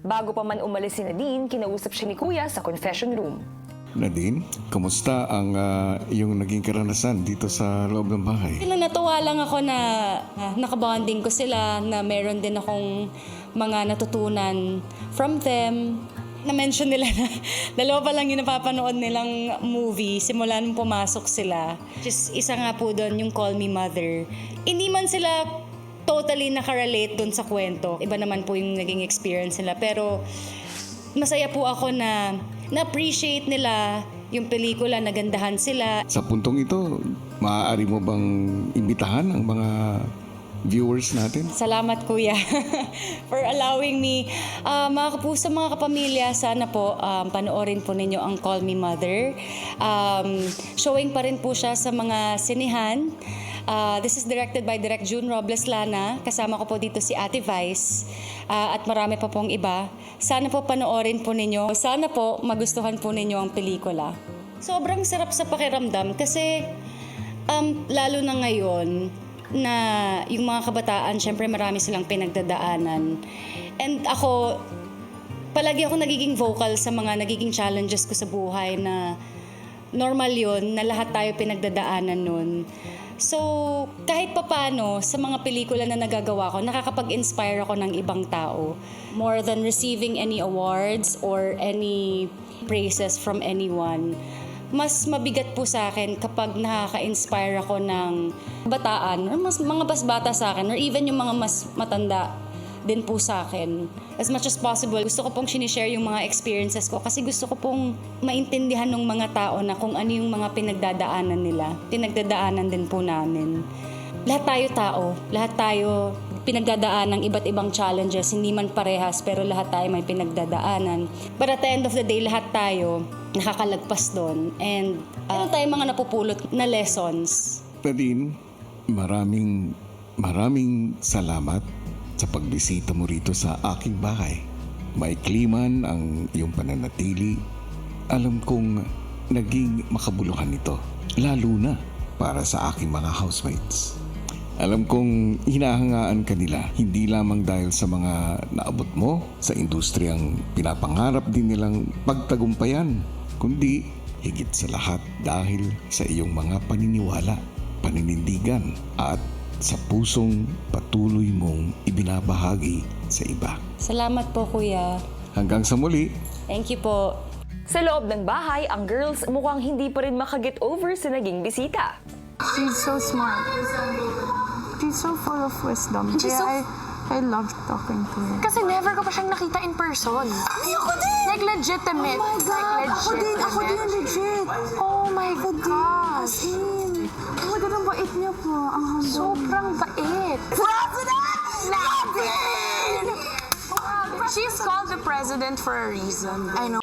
Bago pa man umalis si Nadine, kinausap siya ni Kuya sa confession room. Nadine, kumusta ang iyong naging karanasan dito sa loob ng bahay? Natuwa lang ako na nakabonding ko sila, na meron din akong mga natutunan from them. Na-mention nila na dalawa pa lang yung napapanood nilang movie simula nung pumasok sila. Just isa nga po doon yung Call Me Mother. Hindi man sila totally nakarelate doon sa kwento. Iba naman po yung naging experience nila. Pero masaya po ako na na-appreciate nila yung pelikula, nagandahan sila. Sa puntong ito, maaari mo bang imbitahan ang mga viewers natin? Salamat, Kuya, for allowing me. Mga kapuso, mga kapamilya, sana po panoorin po ninyo ang Call Me Mother. Showing pa rin po siya sa mga sinihan. This is directed by Direk June Robles Lana. Kasama ko po dito si Ate Vice at marami pa pong iba. Sana po panoorin po ninyo. Sana po magustuhan po ninyo ang pelikula. Sobrang sarap sa pakiramdam kasi lalo na ngayon na yung mga kabataan, syempre marami silang pinagdadaanan. And ako, palagi ako nagiging vocal sa mga nagiging challenges ko sa buhay na normal yun, na lahat tayo pinagdadaanan nun. So, kahit papano, sa mga pelikula na nagagawa ko, nakakapag-inspire ako ng ibang tao. More than receiving any awards or any praises from anyone, mas mabigat po sa akin kapag nakaka-inspire ako ng bataan or mga bata sa akin or even yung mga mas matanda din po sa akin. As much as possible, gusto ko pong sinishare yung mga experiences ko kasi gusto ko pong maintindihan ng mga tao na kung ano yung mga pinagdadaanan nila. Pinagdadaanan din po namin. Lahat tayo tao, lahat tayo pinagdadaan ng iba't ibang challenges, hindi man parehas pero lahat tayo may pinagdadaanan. But at the end of the day, lahat tayo nakakalagpas doon and meron tayong mga napupulot na lessons. Nadine, maraming salamat sa pagbisita mo rito sa aking bahay. Maikli man ang iyong pananatili, alam kong naging makabuluhan ito, lalo na para sa aking mga housemates. Alam kong hinahangaan ka nila, hindi lamang dahil sa mga naabot mo sa industriyang pinapangarap din nilang pagtagumpayan, kundi higit sa lahat dahil sa iyong mga paniniwala, paninindigan at sa pusong patuloy mong ibinabahagi sa iba. Salamat po, Kuya. Hanggang sa muli. Thank you po. Sa loob ng bahay, ang girls mukhang hindi pa rin makaget over sa naging bisita. She's so smart. She's so full of wisdom. Kaya I love talking to her. Kasi never ko pa siyang nakita in person. Ayoko din! Like legitimate. Oh my God! Like Ako din legit! Oh my gosh. As in, oh my God, ang bait niya po. Ang humble. Sobrang bait. President! Nadine! She's called the president for a reason. I know.